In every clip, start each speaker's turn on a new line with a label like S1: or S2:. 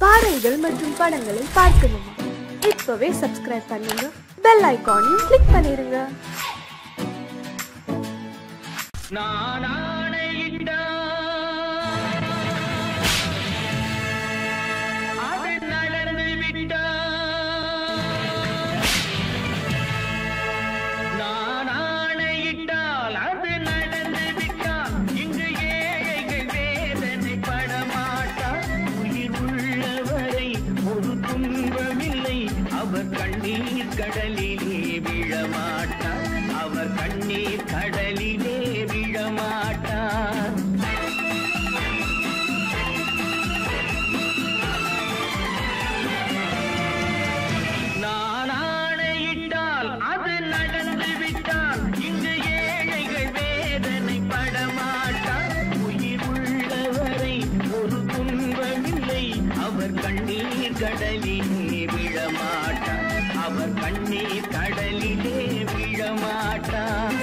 S1: பாடல்கள் மற்றும் படங்களை பார்க்கணுமா? இப்பவே சப்ஸ்கிரைப் பண்ணுங்க, பெல் ஐகானையும் கிளிக் பண்ணிருங்க.
S2: கடலிலே விழமாட்டார், அவர் கண்ணீர் கடலிலே விழமாட்டார். நான் ஆணையிட்டால் அது நடந்து விட்டால் இங்கு ஏழைகள் வேதனை படமாட்டார். உயிர் உள்ளவரை ஒரு துன்பமில்லை, அவர் கண்ணீர் கடலிலே விழமாட்டார், அவர் கண்ணீர் கடலிலே விழமாட்டார்.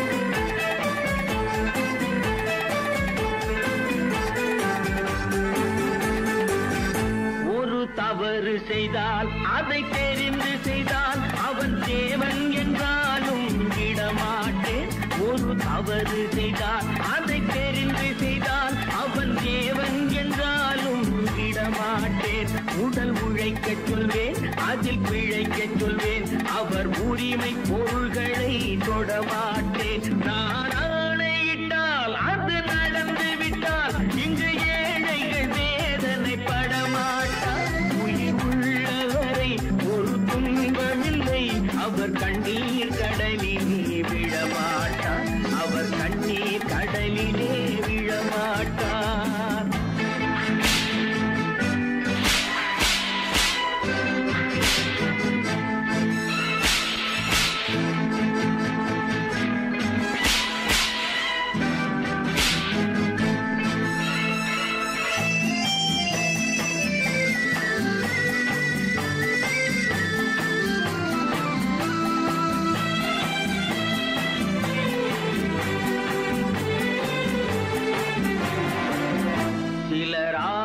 S2: ஒரு தவறு செய்தால் அதை தெரிந்து செய்தால் அவன் தேவன் என்றாலும் விடமாட்டேன். ஒரு தவறு செய்தால் அதை தெரிந்து செய்தால் அவன் தேவன் என்றாலும் விடமாட்டேன். உடல் உழைக்க சொல்வேன், அதில் பிழைக்க சொல்வேன், அவர் உரிமை பொருள்களை தொடமாட்டேன். நான் ஆணையிட்டால் அது நடந்து விட்டால் இங்கு ஏழைகள் வேதனை படமாட்டார். உயிர் உள்ளவரை ஒரு துன்பமில்லை, அவர் கண்ணீர் கடலிலே விழமாட்டார், அவர் கண்ணீர் கடலிலே விழமாட்டார்.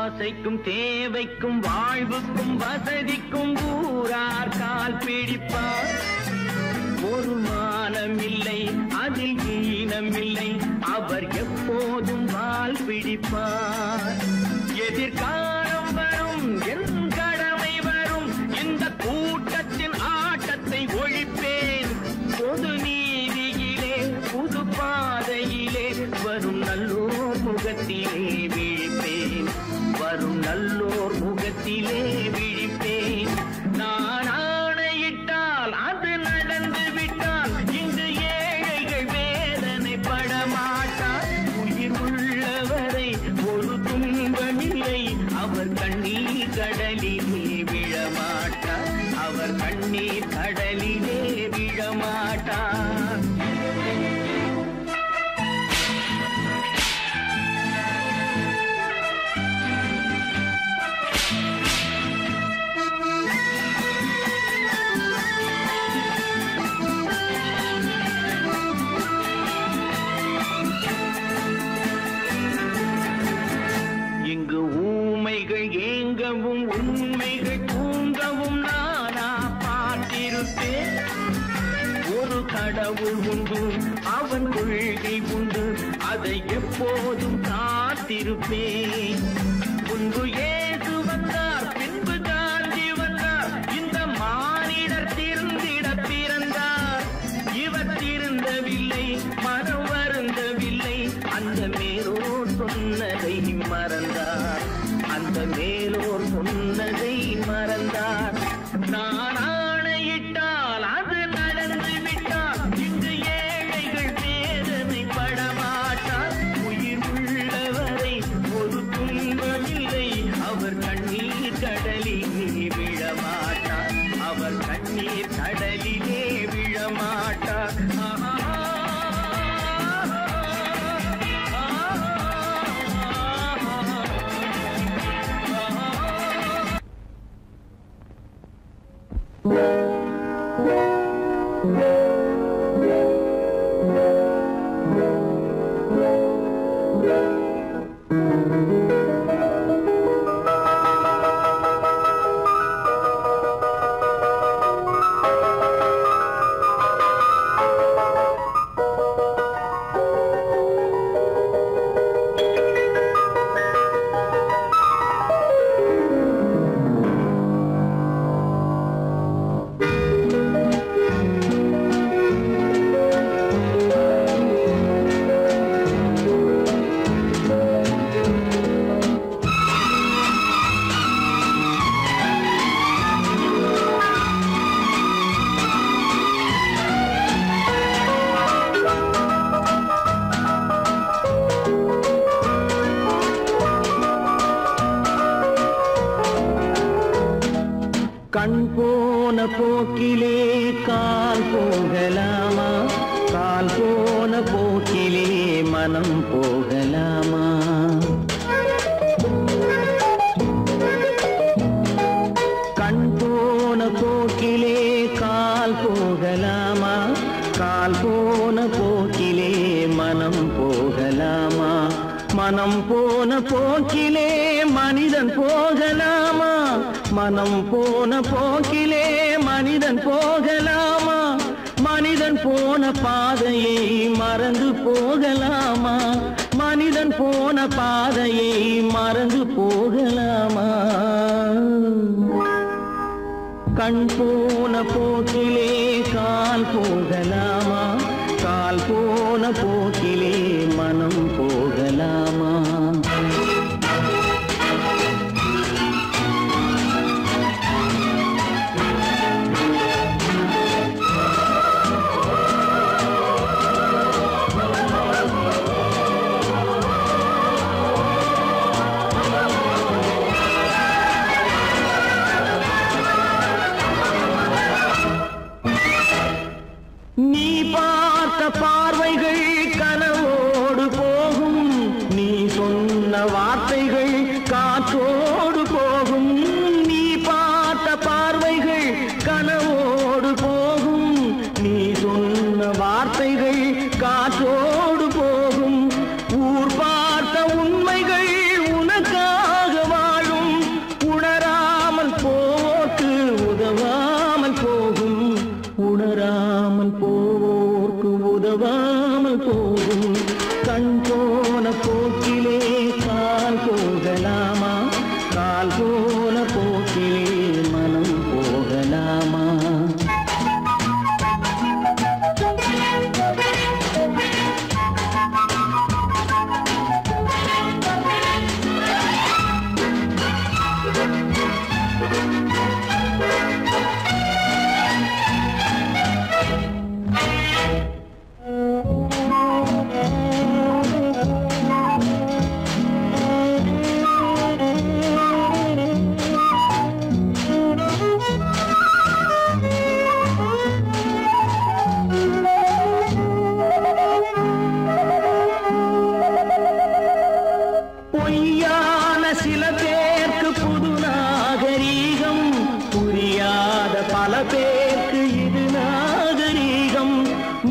S2: ஆசைக்கும் தேவைக்கும் வாழ்வுக்கும் வசதிக்கும் ஊரார் கால் பிடிப்பார். ஒரு மானம் இல்லை, அதில் ஈனம் இல்லை, அவர் எப்போதும் வால் பிடிப்பார். எதிர்காலம் வரும், என் கடமை வரும், இந்த கூட்டத்தின் ஆட்டத்தை ஒழிப்பேன். பொது நீதியிலே புது பாதையிலே வரும் நல்லோர் முகத்திலே விழிப்பேன், வரும் நல்லோர் முகத்திலே விழிப்பேன். நான் ஆணையிட்டால் அது நடந்து விட்டால் இங்கு ஏழைகள் வேதனை படமாட்டார். உயிர் உள்ளவரை ஒரு துன்பமில்லை, அவர் கண்ணீர் கடலிலே விழமாட்டார், அவர் கண்ணீர் கடலிலே விழமாட்டார். இங்கு ஊமைகள் ஏங்கவும் உண்மைகள் தூங்கவும் நானா பார்த்திருப்பேன். ஒரு கடவுள் உண்டு, அவன் கொள்கை உண்டு, அதை எப்போதும் காத்திருப்பேன். முன்பு இயேசு வந்தார், பின்பு காந்தி வந்தார், இந்த மானிடர் திருந்திட பிறந்தார். இவர் திருந்தவில்லை, மனம் வருந்தவில்லை, அந்த மேலோர் சொன்னதை மறந்தார், அந்த மேலோர் சொன்னதை மறந்தார். நான் ஆணையிட்டால் அது நடந்து விட்டால் இங்கு ஏழைகள் வேதனை படமாட்டார். உயிர் உள்ளவரை ஒரு துன்பமில்லை, அவர் கண்ணீர் கடலிலே விழமாட்டார், அவர் கண்ணீர் கடலிலே விழமாட்டார். கண் போன போக்கிலே கால் போகலாமா, கால் போன போக்கிலே மனம் போகலாமா? கண் போன போக்கிலே கால் போகலாமா, கால் போன போக்கிலே மனம் போகலாமா? மனம் போன போக்கிலே மனிதன் போகலாமா, மனம் போன போக்கிலே மனிதன் போகலாமா? மனிதன் போன பாதையை மறந்து போகலாமா, மனிதன் போன பாதையை மறந்து போகலாமா? கண் போன போக்கிலே கால் போகலாமா, கால் போன போக்கிலே மனம் போகலாமா? நீ பார்த்த பார்வைகள் கனவோடு போகும், நீ சொன்ன வார்த்தைகள் காற்றோடு போகும். நீ பார்த்த பார்வைகள் கனவோடு போகும், நீ சொன்ன வார்த்தைகள் காற்றோடு போகும். ஊர் பார்த்த உண்மைகள் உனக்காக வாழும், உணராமல் போக்கு உதவாமல் போகும், உணராமல் போவோர்க்கு உதவாமல் போகும். கண் போன போக்கிலே கால் போகலாமா, கால் போன போக்கிலே மனம் போகலாமா? பொய்யான சில பேருக்கு புது நாகரீகம், புரியாத பல பேருக்கு இது நாகரீகம்.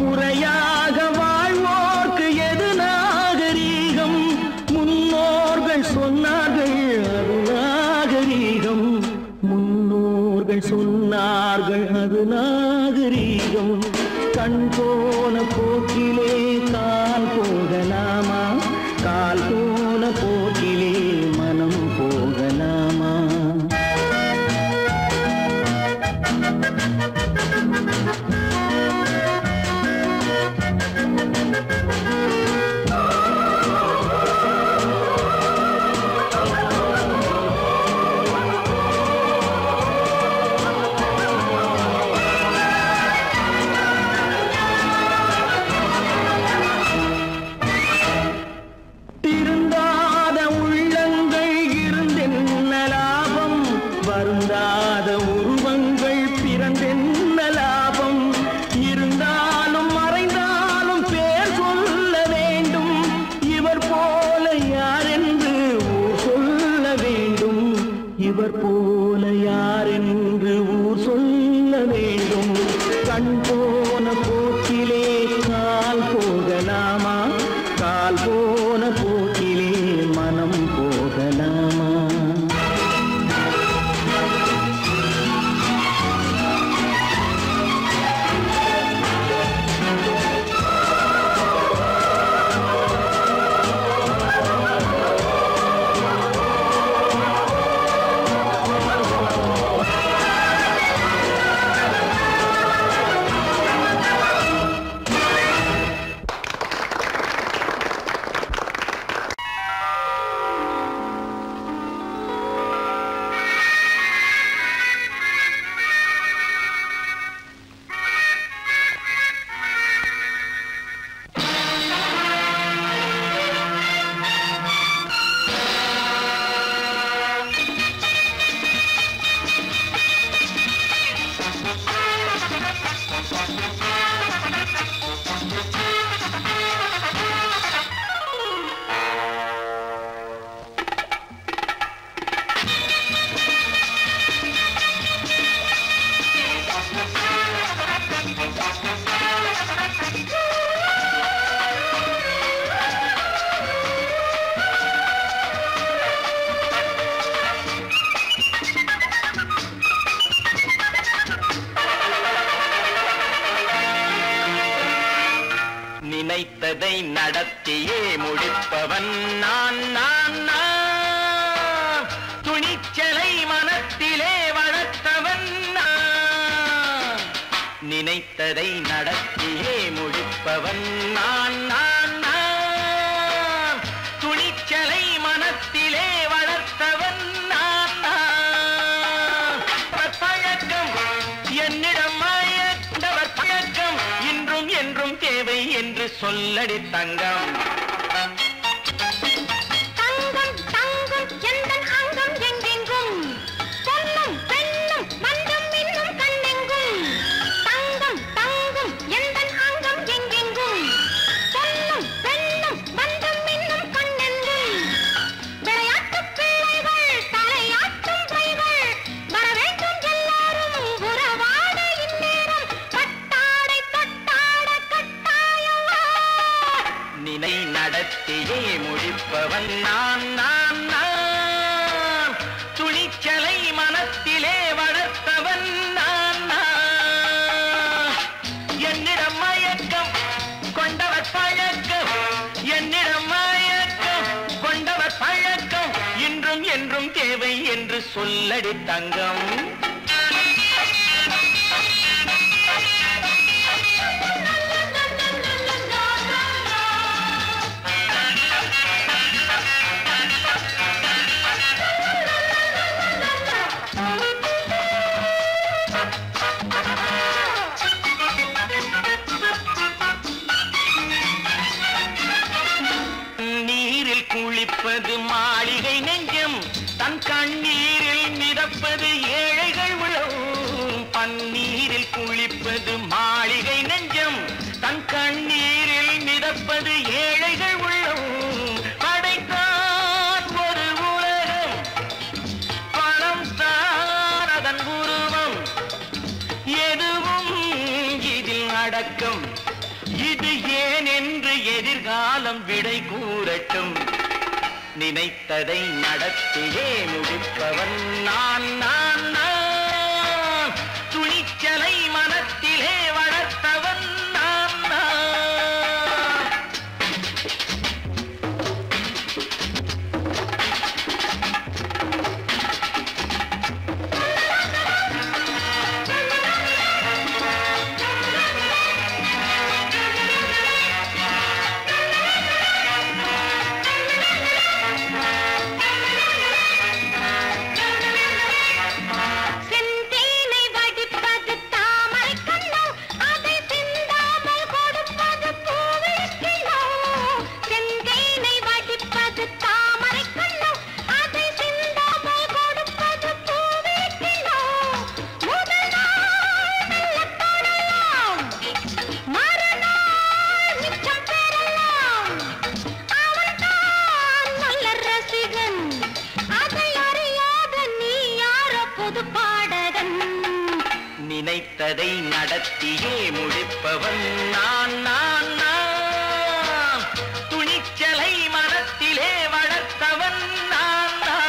S2: முறையாக வாழ்வோர்க்கு எது நாகரீகம்? முன்னோர்கள் சொன்னார்கள் அது நாகரீகம், முன்னோர்கள் சொன்னார்கள் அது நாகரீகம். கண் போன போக்கிலே கால் போகலாமா, கால் போன போக்கிலே மனம் போகலாமா? திருந்தாத உள்ளங்கள் இருந்தென்ன லாபம், வருந்தாத உருவங்கள் பிறந்தென்ன லாபம்? இருந்தாலும் மறைந்தாலும் பேர் சொல்ல வேண்டும், இவர் போல யாரென்று ஊர் சொல்ல வேண்டும், இவர் போல யாரென்று ஊர் சொல்ல வேண்டும். கண் போன போக்கிலே கால் போகலாமா, கால் போன போக்கிலே மனம் போகலாமா? நினை நடத்தியே முடிப்பவன் நான் நான் நான். துணிச்சலை மனத்திலே வளர்த்தவன் நான். நினைத்ததை நடத்தியே முடிப்பவன் நான் நான் நான். துணிச்சலை மனத்திலே வளர்த்தவன் நான் நான். பழக்கம் என்னிடம் மாயவர் பழக்கம் இன்றும் என்றும் தேவை என்று சொல்லடி தங்கம்.
S3: தங்கம் தங்கம் எந்தன் அங்கம் எங்கெங்கும் பொன்னும் பெண்ணும் மண்டும் இன்னும் கண்ணெங்கும். தங்கம் தங்கம் எந்தன் அங்கம் எங்கெங்கும் பொன்னும் பெண்ணும் மண்டும் இன்னும் கண்ணெங்கும். விளையாட்டு பிள்ளைகள் தலையாட்டும் கைகள் வர வேண்டும் எல்லாரும் உறவாட இந்நேரம் பட்டாடை தொட்டாட கட்டாயவா.
S2: நினை நடத்தியே முடிப்பவன் நான் நான் நான். துணிச்சலை மனத்திலே வளர்த்தவன் நான் நான். என்னிடம் மயக்கம் கொண்டவர் பழக்கம் என்னிடம் மயக்கம் கொண்டவர் பழக்கம் இன்றும் என்றும் தேவை என்று சொல்லடி தங்கம். நீரில் குளிப்பது மாளிகை நெஞ்சம் தன் கண்ணீரில் மிதப்பது ஏழைகள் உழவும். பன்னீரில் குளிப்பது மாளிகை நெஞ்சம் தன் கண்ணீரில் மிதப்பது ஏழைகள் உள்ளவும். படைத்தான் ஒரு உலகம் பணம் தான் அதன் உருவம். எதுவும் இதில் அடக்கம். இது ஏன் என்று எதிர்காலம் விடை கூறட்டும். நினைத்ததை நடத்தியே முடிப்பவன் நான் நான் நான். துணிச்சலை மனத்திலே வளர்த்தவன் நான் நான்.
S3: செந்தேனை வடிப்பது தாமரை கண்ணம் அதை சிந்தாமல் கொடுப்பது பூவிழிக்கிண்ணம். செந்தேனை வடிப்பது தாமரை கண்ணம் அதை சிந்தாமல் கொடுப்பது பூவிழிக்கிண்ணம். முதல் நாள் மெல்லத் தொடலாம் மறுநாள் மிச்சம் பெறலாம். அவன்தான் நல்ல ரசிகன் அதை அறியாத நீ யாரோ புது பாடகன்.
S2: நினைத்ததை நடத்தியே முடிப்பவன் நான் நான் நான். துணிச்சலை மனத்திலே வளர்த்தவன் நான் நான்.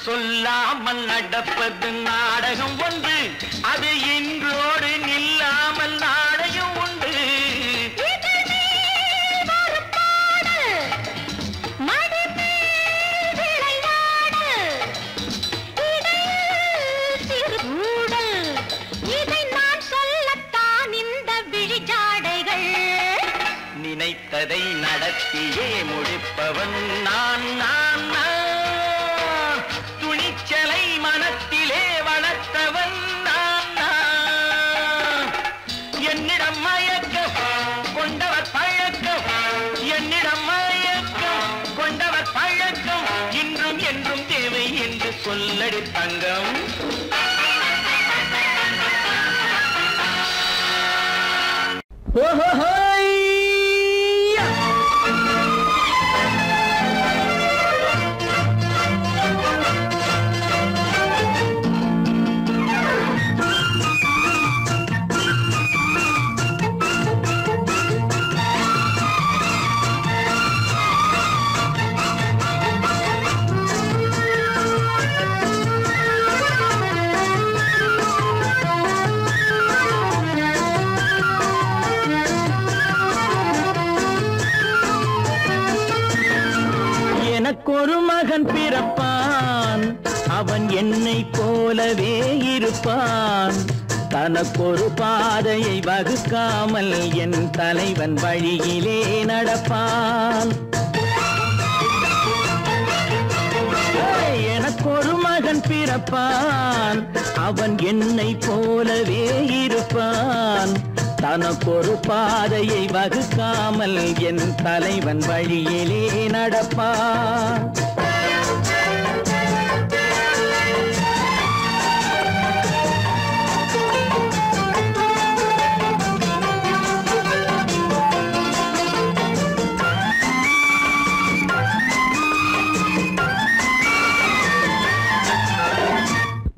S2: சொல்லாமல் நடப்பது நாடகம் ஒன்று. அது இன்றோடு நில்லாமல் நாளையும் உண்டு.
S3: இதழ் மேல் ஒரு பாடல், மடி மேல் விளையாடு, இடையில் சிறு ஊடல். இதை நான் சொல்லத்தான் இந்த விழிஜாடைகள்.
S2: நினைத்ததை நடத்தியே முடிப்பவன் நான் நான் நான். துணிச்சலை மனத்திலே வளர்த்தவன் நான் நான். என்னிடம் மயக்கம் கொண்டவர் பழக்கம் என்னிடம் மயக்கம் கொண்டவர் பழக்கம் இன்றும் என்றும் தேவை என்று சொல்லடி தங்கம். ஓஹோ பிறப்பான் அவன் என்னை போலவே இருப்பான் தனக்கொரு பாதையை வகுக்காமல் என் தலைவன் வழியிலே நடப்பான் எனக்கொரு மகன் பிறப்பான் அவன் என்னை போலவே இருப்பான் தனக்கொரு பாதையை வகுக்காமல் என் தலைவன் வழியிலே நடப்பான்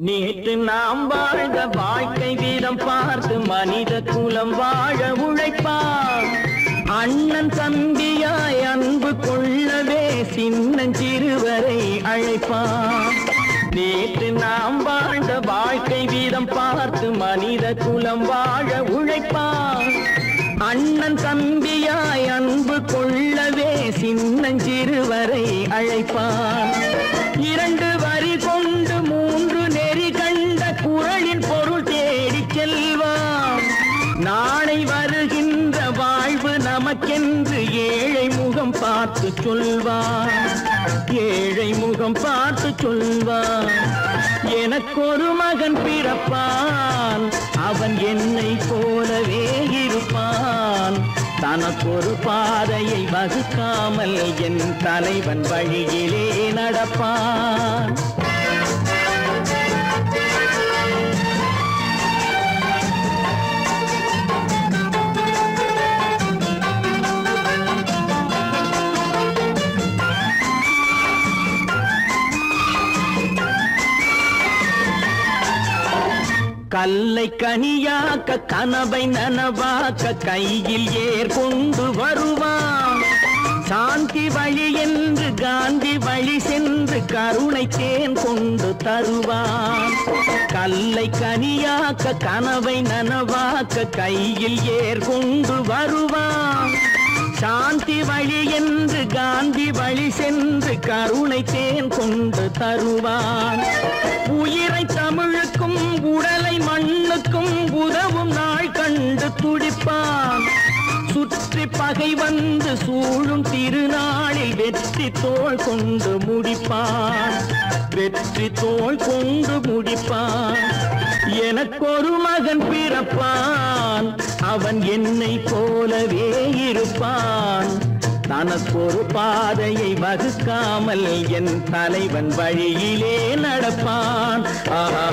S2: நேற்று நாம் வாழ்ந்த வாழ்க்கை வீதம் பார்த்து மனித குலம் வாழ உழைப்பான் அண்ணன் தம்பியாய் அன்பு கொள்ளவே சின்னஞ்சிறுவரை அழைப்பான் நேற்று நாம் வாழ்ந்த வாழ்க்கை வீதம் பார்த்து மனித குலம் வாழ உழைப்பான் அண்ணன் தம்பியாய் அன்பு கொள்ளவே சின்னஞ்சிறுவரை அழைப்பான் இரண்டு வரி கொண்டு மூன்று நெறி கண்ட குறளின் பொருள் தேடி செல்வான் நாளை வருகின்ற வாழ்வு நமக்கென்று ஏழை முகம் பார்த்து சொல்வான் ஏழை முகம் பார்த்து சொல்வான் எனக்கொரு மகன் பிறப்பான் அவன் என்னை போலவே இருப்பான் தனக்கொரு பாதையை வகுக்காமல் என் தலைவன் வழியிலே நடப்பான் கல்லை கனியாக்க கனவை நனவாக்க கையில் ஏற்கொண்டு வருவான் சாந்தி வழி என்று காந்தி வழி சென்று கருணை தேன் கொண்டு தருவான் கல்லை கனியாக்க கனவை நனவாக்க கையில் ஏற்கொண்டு வருவான் சாந்தி வழி என்று காந்தி வழி சென்று கருணை தேன் கொண்டு தருவான் உயிரை தமிழுக்கும் உடலை மண்ணுக்கும் உதவும் நாள் கண்டு துடிப்பான் சுற்றி பகை வந்து சூழும் திருநாளில் வெற்றி தோள் கொண்டு முடிப்பான் வெற்றி தோள் கொண்டு முடிப்பான் எனக்கொரு மகன் பிறப்பான் அவன் என்னை போலவே இருப்பான் தனக்கொரு பாதையை வகுக்காமல் என் தலைவன் வழியிலே நடப்பான் ஆஹா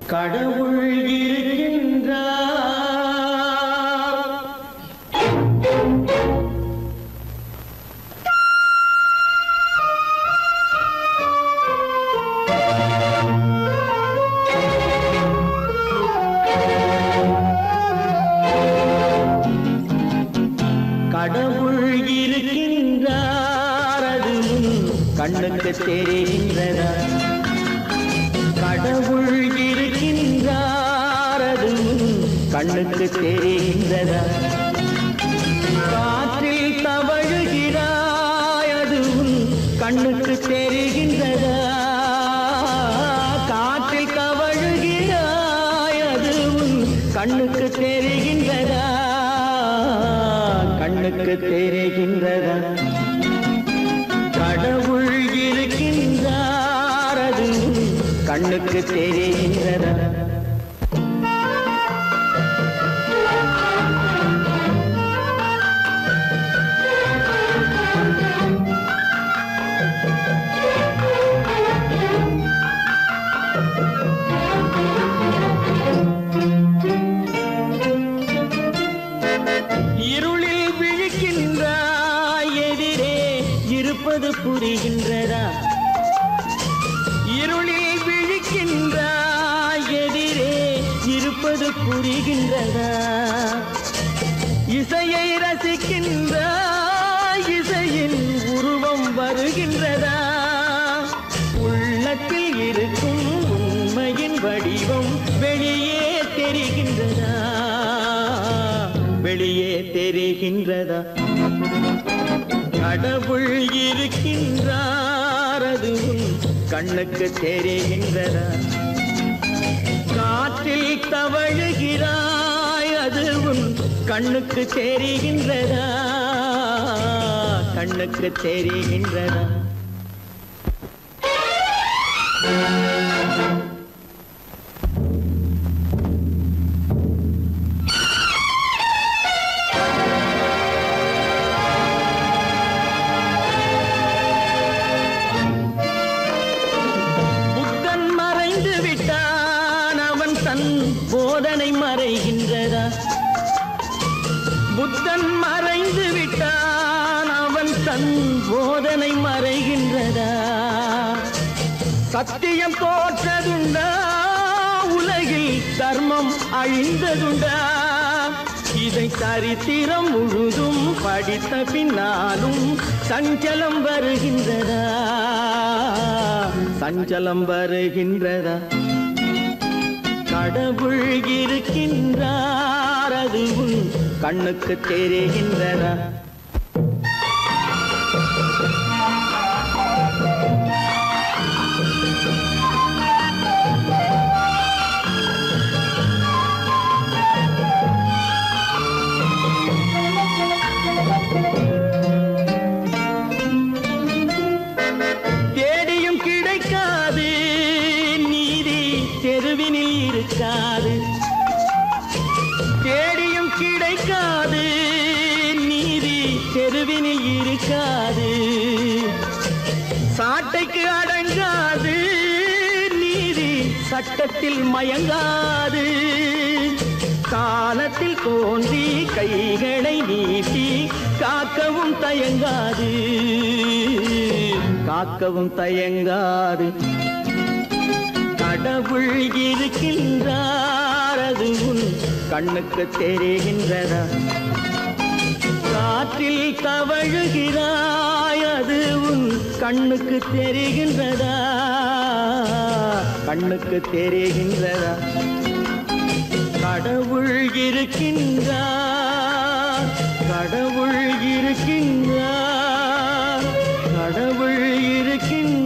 S2: கடவுள் இருக்கின்றார் கடவுள் இருக்கின்றார் அது கண்ணுக்கு தெரிகின்றதா கடவுள் இருக்கின்றார் அது கண்ணுக்கு தெரிகின்றதா காற்றில் தவழுகிறாய் அது கண்ணுக்கு தெரிகின்றதா காற்றில் தவழுகிறாய் அது கண்ணுக்கு தெரிகின்றதா கண்ணுக்கு தெரிகின்றதா கடவுள் இருக்கின்றார் அது கண்ணுக்கு தெரிகின்றதா இருளில் விழிக்கின்றாய் எதிரே இருப்பது புரிகின்றதா இருளில் விழிக்கின்றாய் எதிரே இருப்பது புரிகின்றதா இசையை ரசிக்கின்றாய் இசையின் உருவம் வருகின்றதா உள்ளத்தில் இருக்கும் உண்மையின் வடிவம் வெளியே தெரிகின்றதா, வெளியே தெரிகின்றதா? கடவுள் இருக்கின்றார் அது உன் கண்ணுக்கு தெரிகின்றதா? காற்றில் தவழுகிறாய் அது உன் கண்ணுக்கு தெரிகின்றதா, கண்ணுக்கு தெரிகின்றதா? புத்தன் மறைந்து விட்டான் அவன் தன் போதனை மறைகின்றதா? புத்தன் மறைந்து விட்டான் அவன் தன் போதனை மறைகின்றதா? சத்தியம் தோற்றதுண்டா உலகில் தர்மம் அழிந்ததுண்டா? இதை சரித்திரம் முழுதும் படித்த பின்னாலும் சஞ்சலம் வருகின்றதா, சஞ்சலம் வருகின்றதா? கடவுள் இருக்கின்றார் அது உன் கண்ணுக்கு தெரிகின்றதா? தேடியும் கிடைக்காது நீதி தெருவினில் இருக்காது, தேடியும் கிடைக்காது நீதி தெருவினில் இருக்காது. சாட்டைக்கு அடங்காது நீதி சட்டத்தில் மயங்காது. காலத்தில் தோன்றி கைகளை நீட்டி காக்கவும் தயங்காது, காக்கவும் தயங்காது. கடவுள் இருக்கின்றார் அது உன் கண்ணுக்கு தெரிகின்றதா? காற்றில் தவழுகிறாய் அது உன் கண்ணுக்கு தெரிகின்றதா, கண்ணுக்கு தெரிகின்றதா? கடவுள் இருக்கின்றார், கடவுள் இருக்கின்றார், கடவுள் இருக்கின்றார்.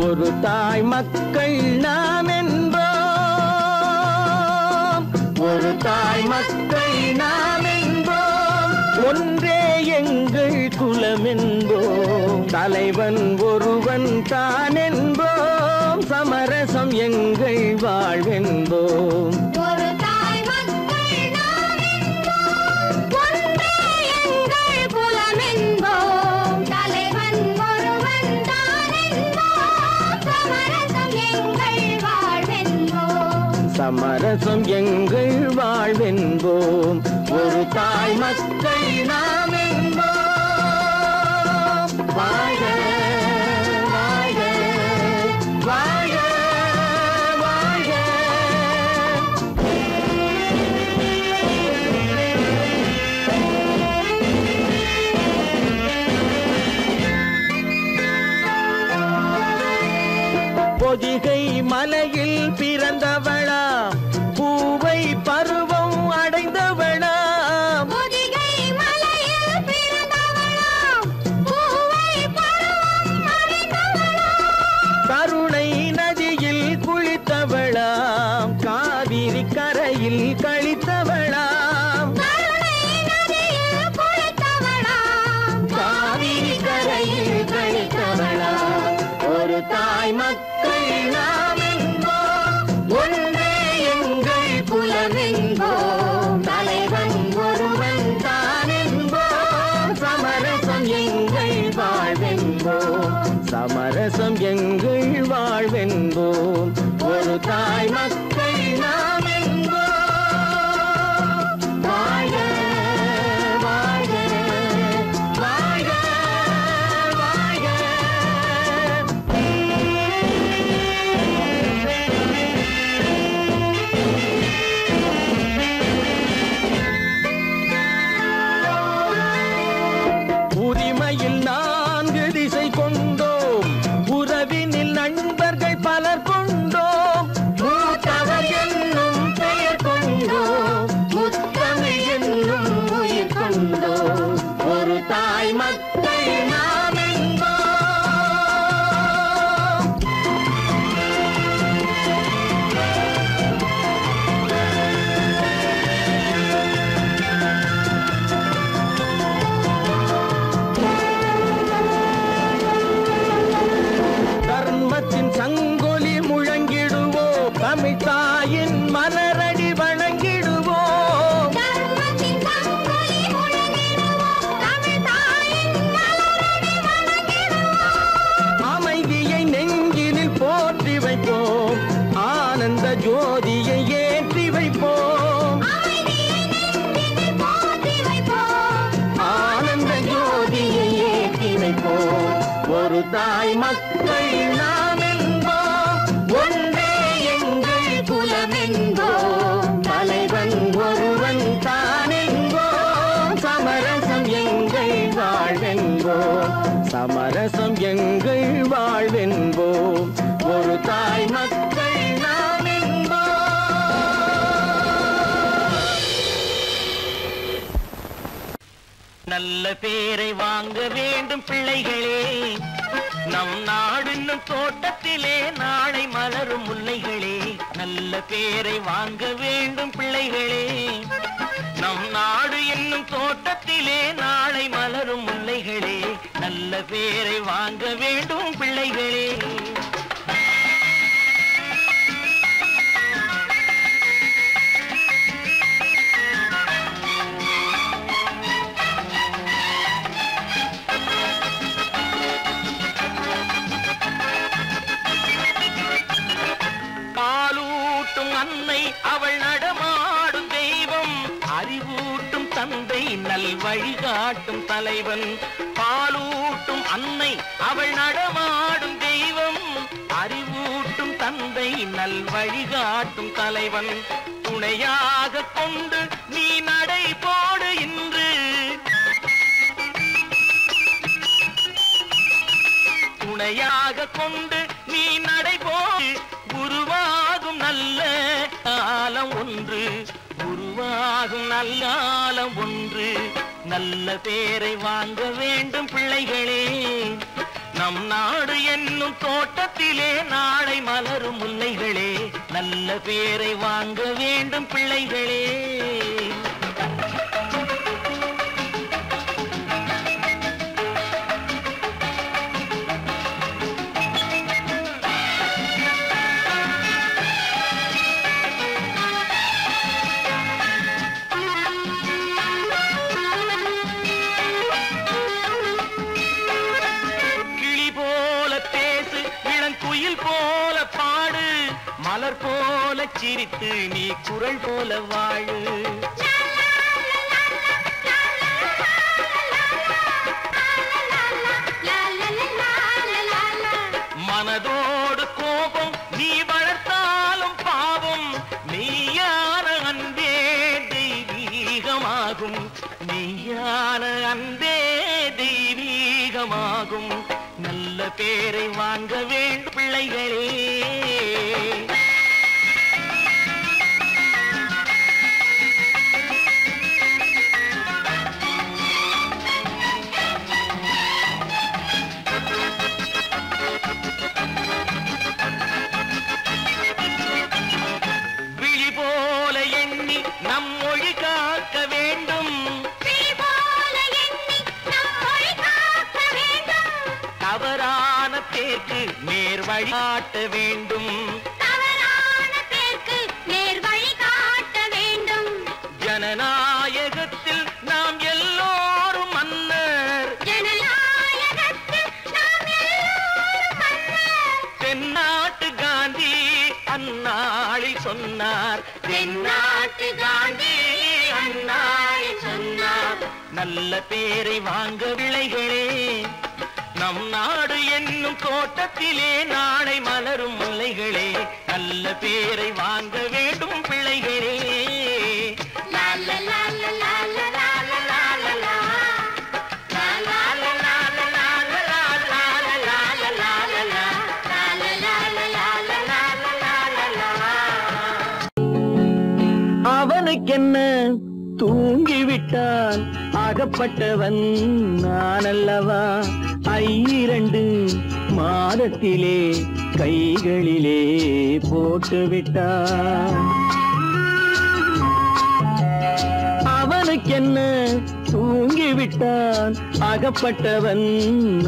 S2: ஒரு தாய் மக்கள் நாம் என்போம், ஒரு தாய் மக்கள் நாம் என்போம், ஒன்றே எங்கள் குலம் என்போம், தலைவன் ஒருவன் தான் என்போம், சமரசம் எங்கள் வாழ்வென்போம்.
S3: ஒரு தாய் மக்கள் நாம் என்போம், ஒன்றே எங்கள் குலம் என்போம், தலைவன் ஒருவன் தான் என்போம், சமரசம் எங்கள் வாழ்வென்போம்,
S2: சமரசம் எங்கள் வாழ்வென்போம். ஒரு தாய் மக்கள் நாம் என்போம். வாழ்க வாழ்க வாழ்க வாழ்க. பொதிகை மலையில் பிறந்தவளா, பூவை பருவம் அடைந்தவளா,
S3: பொதிகை மலையில் பிறந்தவளாம், பூவை பருவம் அடைந்தவளாம்,
S2: கருணை நதியில் குளித்தவளாம், காவிரி கரையில் கழித்தவளாம்,
S3: கருணை நதியில் குளித்தவளாம்,
S2: காவிரி கரையில் கழித்தவளாம். ஒரு தாய் மக்கள் நாம் என்போம், ஒன்றே எங்கள் குலம் என்போம். சமரசம் எங்கள் வாழ்வென்போம். ஒரு தாய் மக்கள் நாம் என்போம். வாழ்க வாழ்க வாழ்க வாழ்க. உரிமையில் 4 திசை கொண்டோம், உறவினில் நண்பர்கள் பலர் கொண்டோம், மூத்தவர் என்னும் பெயர் கொண்டோம், முத்தமிழ் என்னும் உயிர் கொண்டோம். ஒரு தாய் மக்கள் நாம் என்போம். தர்மத்தின் சங்கொலி முழங்கிடுவோம், தமிழ் தாயின் மலரடி வணங்கிடுவோம். அமைதியை நெஞ்சினில் போற்றி வைப்போம், ஆனந்த ஜோதியை ஏற்றி வைப்போம். ஆனந்த ஜோதியை ஏற்றி வைப்போம். ஒரு தாய் மக்கள் நாம் என்போம். ஒன்றே எங்கள் குலம் என்போம். தலைவன் ஒருவன் தான் என்போம். சமரசம் எங்கள் வாழ்வென்போம். சமரசம் எங்கள் வாழ்வென்போம். ஒரு தாய் மக்கள் நாம் என்போம். நல்ல பேரை வாங்க வேண்டும் பிள்ளைகளே, நம் நாடு என்னும் தோட்டத்திலே நாளை மலரும் முல்லைகளே. நல்ல பேரை வாங்க வேண்டும் பிள்ளைகளே, நம் நாடு என்னும் தோட்டத்திலே நாளை மலரும் முல்லைகளே. நல்ல பேரை வாங்க வேண்டும் பிள்ளைகளே. காலூட்டும் அன்னை அவள் நடமாடும் தெய்வம், அறிவூட்டும் தந்தை நல் வழிகாட்டும் தலைவன். பாலூட்டும் அன்னை அவள் நடமாடும் தெய்வம், அறிவூட்டும் தந்தை நல் வழிகாட்டும் தலைவன். துணையாக கொண்டு நீ நடை போடு இன்று, துணையாக கொண்டு நீ நடை போடு. உருவாகும் நல்ல காலம் ஒன்று, உருவாகும் நல்ல காலம் ஒன்று. நல்ல பேரை வாங்க வேண்டும் பிள்ளைகளே, நம் நாடு என்னும் தோட்டத்திலே நாளை மலரும் முல்லைகளே. நல்ல பேரை வாங்க வேண்டும் பிள்ளைகளே. குயில் போல பாடு, மலர் போல சிரித்து நீ குரல் போல வாழு. மனதோடு கோபம் நீ வளர்த்தாலும் பாவம், மெய்யான அன்பே தெய்வீகமாகும். மெய்யான அன்பே தெய்வீகமாகும். நல்ல பேரை வாங்க வேண்டும் பிள்ளைகளே. விழி போல எண்ணி நம் மொழி காக்க வேண்டும், தவறான பேருக்கு நேர் வழி காட்ட வேண்டும். ஜனநாயகத்தில் நாம் எல்லோரும் மன்னர், ஜனநாயகத்தில் நாம் எல்லோரும் மன்னர். நல்ல பேரை வாங்க விளைகளே. நம் நாடு என்னும் தோட்டத்திலே நாளை மலரும் முல்லைகளே. நல்ல பேரை வாங்க வேண்டும் பிள்ளைகளே. அவனுக்கென்ன தூங்கிவிட்டான் அகப்பட்டவன் நான் அல்லவா. 2 மாதத்திலே கைகளிலே போட்டுவிட்டான். அவனுக்கென்ன தூங்கிவிட்டான் அகப்பட்டவன்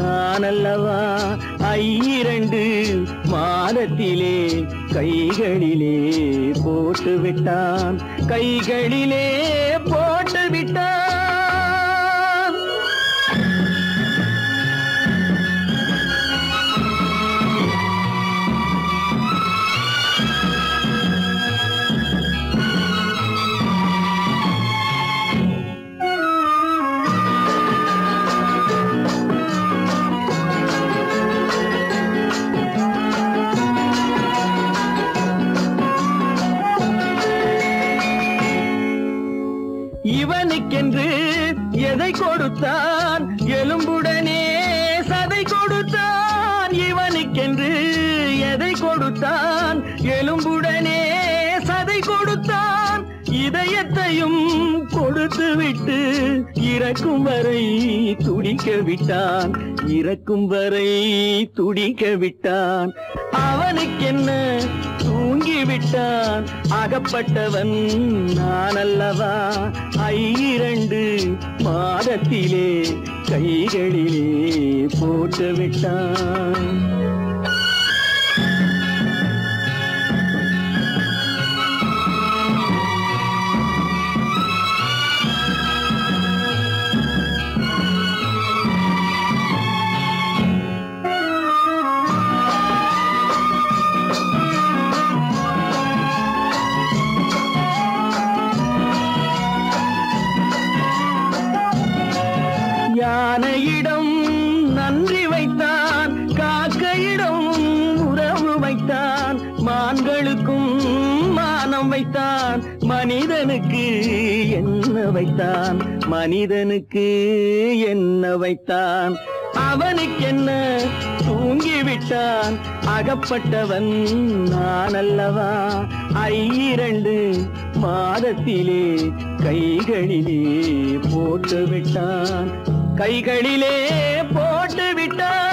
S2: நான் அல்லவா. 2 மாதத்திலே கைகளிலே போட்டுவிட்டான். கைகளிலே போட்டுவிட்டான். இவனுக்கென்று எதை கொடுத்தான் எலும்புடனே சதை கொடுத்தான். இவனுக்கென்று எதை கொடுத்தான் எலும்புடனே சதை கொடுத்தான். இதயத்தையும் கொடுத்து விட்டு இறக்கும் வரை துடிக்க விட்டான். இறக்கும் வரை துடிக்க விட்டான். அவனுக்கென்ன தூங்கிவிட்டான் அகப்பட்டவன் நான் அல்லவா. 2 மாதத்திலே கைகளிலே போட்டுவிட்டான். யானையிடம் நன்றி வைத்தான், காக்கையிடம் உறவு வைத்தான், மான்களுக்கும் மானம் வைத்தான், மனிதனுக்கு என்ன வைத்தான், மனிதனுக்கு என்ன வைத்தான். அவனுக்கென்ன தூங்கிவிட்டான் அகப்பட்டவன் நான் அல்லவா. 2 மாதத்திலே கைகளிலே போட்டுவிட்டான். கைகளிலே போட்டுவிட்டான்.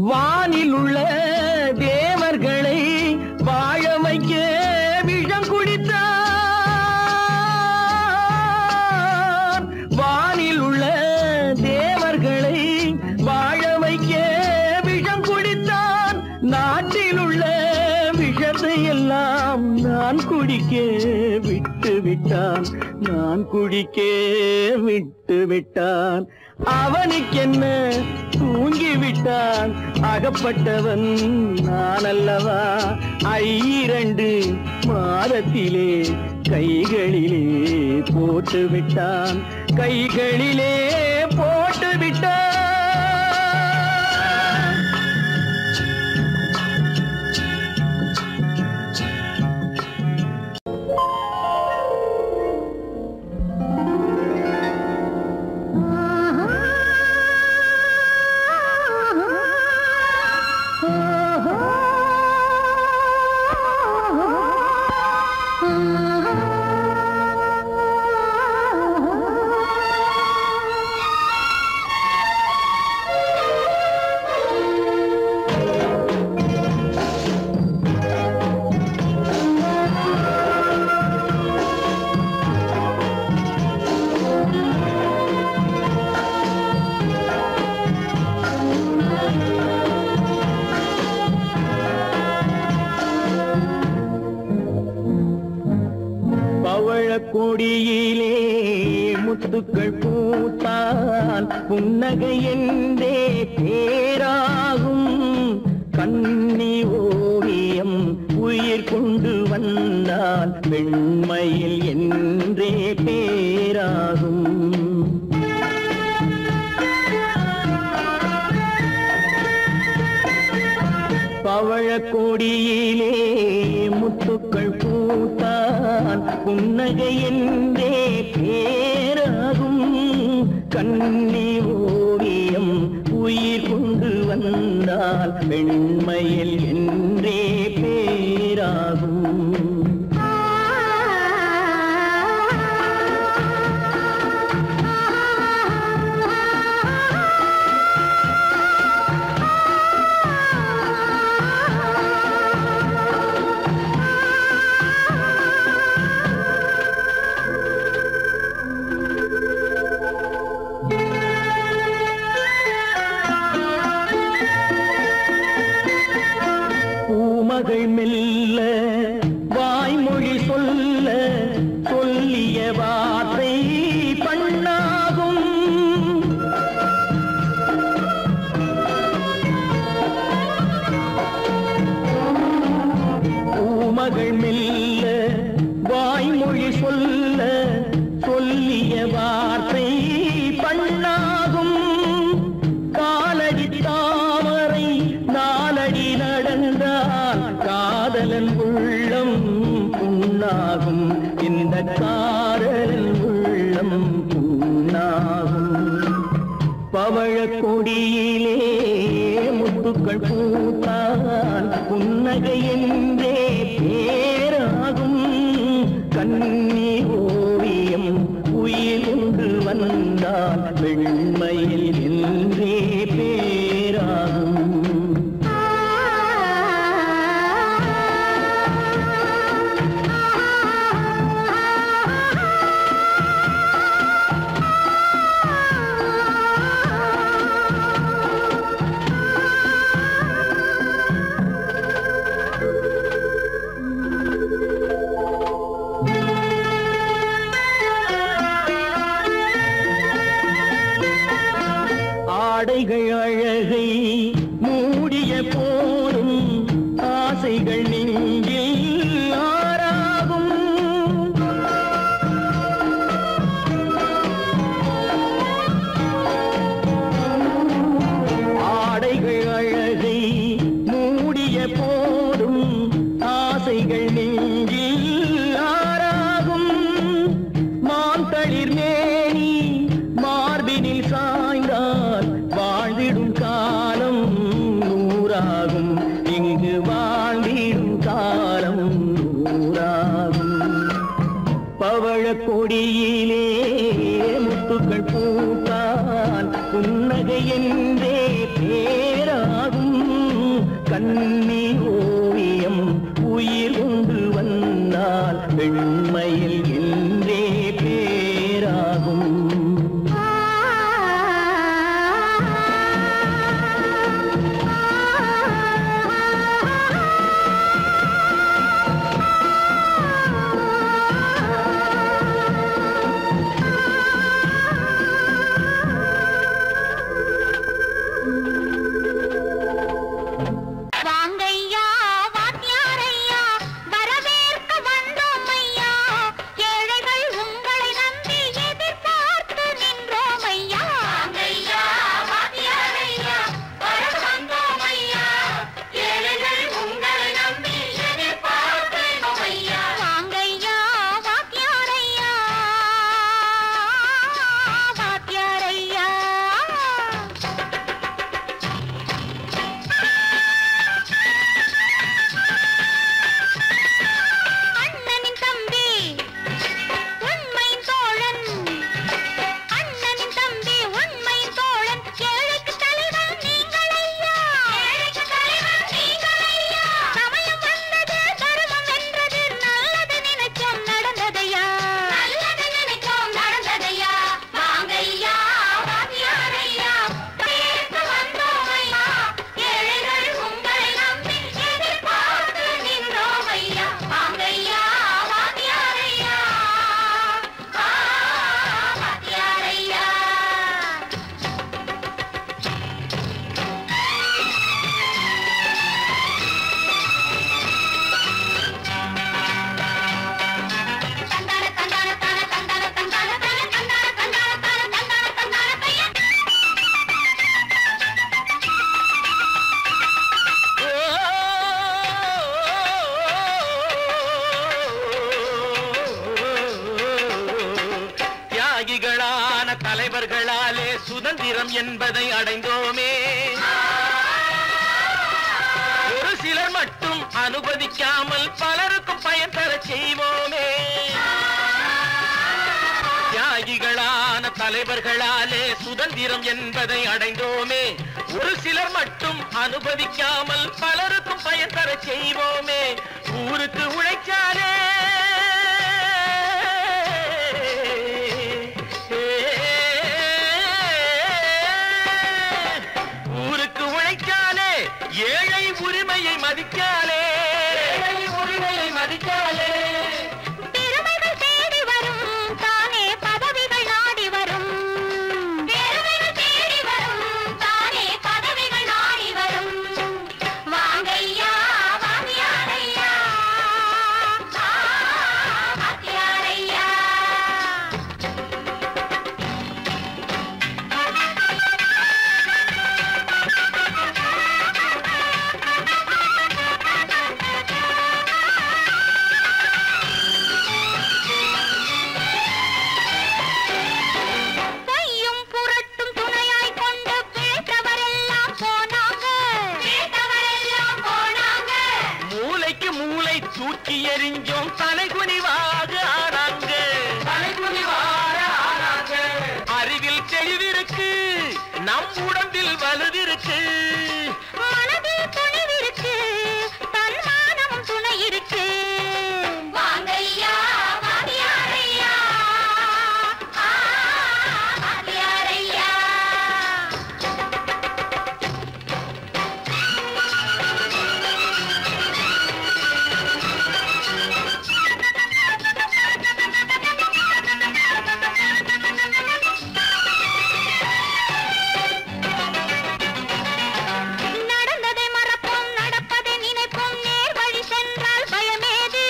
S2: வானில் உள்ள தேவர்களை வாழ வைக்க விஷம் குடித்தான். வானில் உள்ள தேவர்களை வாழ வைக்க விஷம் குடித்தான். நாட்டில் உள்ள விஷத்தை எல்லாம் நான் குடிக்க விட்டு விட்டான். நான் குடிக்க விட்டு விட்டான். அவனுக்கென்ன தூங்கிவிட்டான் அகப்பட்டவன் நான் அல்லவா. 2 மாதத்திலே கைகளிலே போட்டுவிட்டான். கைகளிலே போட்டுவிட்டான்.
S4: முத்துக்கள் பூத்தால் புன்னகை என்றே பேராகும். கண்ணி ஓவியம் உயிர் கொண்டு வந்தால் வெண்மையில் என்றே பேராகும். பவழக்கொடியிலே முத்துக்கள் பூத்தான் புன்னகை என்றே பேராகும். கண்ணி ஓவியம் உயிர் கொண்டு வந்தால் வெண்மையில் என்றே பேராகும். மகள் மெல்ல வாய்மொழி சொல்ல சொல்லிய வார்த்தை பண்ணாகும். பூமகள் மெல்ல வாய்மொழி சொல்ல சொல்லிய வார்த்தை பண்ணாகும். காலடி தாமரை நாலடி நடந்தால் காதலன் உள்ளம் புண்ணாகும். இந்த காதலன் உள்ளம் புண்ணாகும். பவழக்கொடியிலே முத்துக்கள் பூத்தால் புன்னகை என்றே பேராகும். கண்ணி ஓவியம் உயிர் கொண்டு வந்தால் வெண்மையில் என்றே பேராகும். ஆடைகள் அழகை மூடிய போதும் ஆசைகள் நெஞ்சில் ஆறாகும். ஆடைகள் அழகை மூடிய போதும் ஆசைகள் நெஞ்சில் ஆறாகும். மாந்தளிர் மேனி மார்பினில் சாய்ந்தால் வாழ்ந்திடும் காலம் நூறாகும். இங்கு வாழ்ந்திடும் காலம் நூறாகும். பவழக்கொடியிலே முத்துக்கள் பூத்தால் புன்னகை என்றே பேராகும். கண்ணி ஓவியம் உயிர் கொண்டு வந்தால் வெண்மையில் என்றே பேராகும்.
S3: வாங்கையா வாத்தியாரையா வரவேற்க வந்தோம் ஐயா. ஏழைகள் உங்களை நம்பி எதிர்பார்த்து நின்றோம் ஐயா. வாங்கையா வாத்தியாரையா வர வந்தோம் ஐயா. ஏழைகள் உங்களை நம்பி எதிர்பார்த்து நின்றோம் ஐயா. வாங்கையா வாத்தியாரையா வாத்தியாரையா.
S2: சுதந்திரம் என்பதை அடைந்தோமே. ஒரு சிலர் மட்டும் அனுமதிக்காமல் பலருக்கும் பயன் தர செய்வோமே. தியாகிகளான தலைவர்களாலே சுதந்திரம் என்பதை அடைந்தோமே. ஒரு சிலர் மட்டும் அனுமதிக்காமல் பலருக்கும் பயன் தர செய்வோமே. ஊருக்கு உழைச்சாலே ஏழை உரிமையை மதிக்காலே, உரிமையை மதிக்காலே.
S3: பெருமைகள் தேடி வரும் தானே பதவிகள் நாடி வரும். பெருமைகள் தேடி வரும் தானே பதவிகள் நாடி வரும். வாங்கையா வாங்கியாரையா வாங்கியாரையா.
S2: தூக்கி எறிஞ்சோம் தலைகுனிவாக ஆனாங்க, தலைகுனிவாக ஆனாங்க. அறிவில் தெளிவிருக்கு, நம் உடம்பில் வலுவிருக்கு,
S3: மனதில் துணிவிருக்கு, தன்மானமும் துணை இருக்கு. வாங்கையா வாங்கியாரையா வாங்கியாரையா. நடந்ததை மறப்போம், நடப்பதை நினைப்போம். நேர் வழி சென்றால் பயமேது,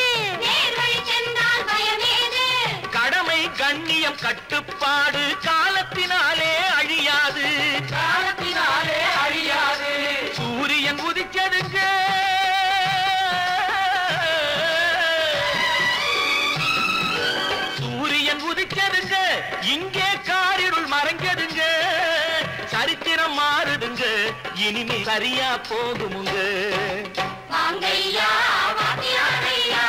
S3: நேர் வழி சென்றால் பயமேது.
S2: கடமை கண்ணியம் கட்டுப்பாடு காலத்தினாலே அழியாது, காலத்தினாலே அழியாது. சூரியன் உதிச்சதுங்க, சூரியன் உதிச்சதுங்க, இங்கே காரிருள் மறைஞ்சதுங்க. சரித்திரம் மாறுதுங்க, இனிமே சரியா போகுமுங்க.
S3: வாங்கையா வாங்கியாரையா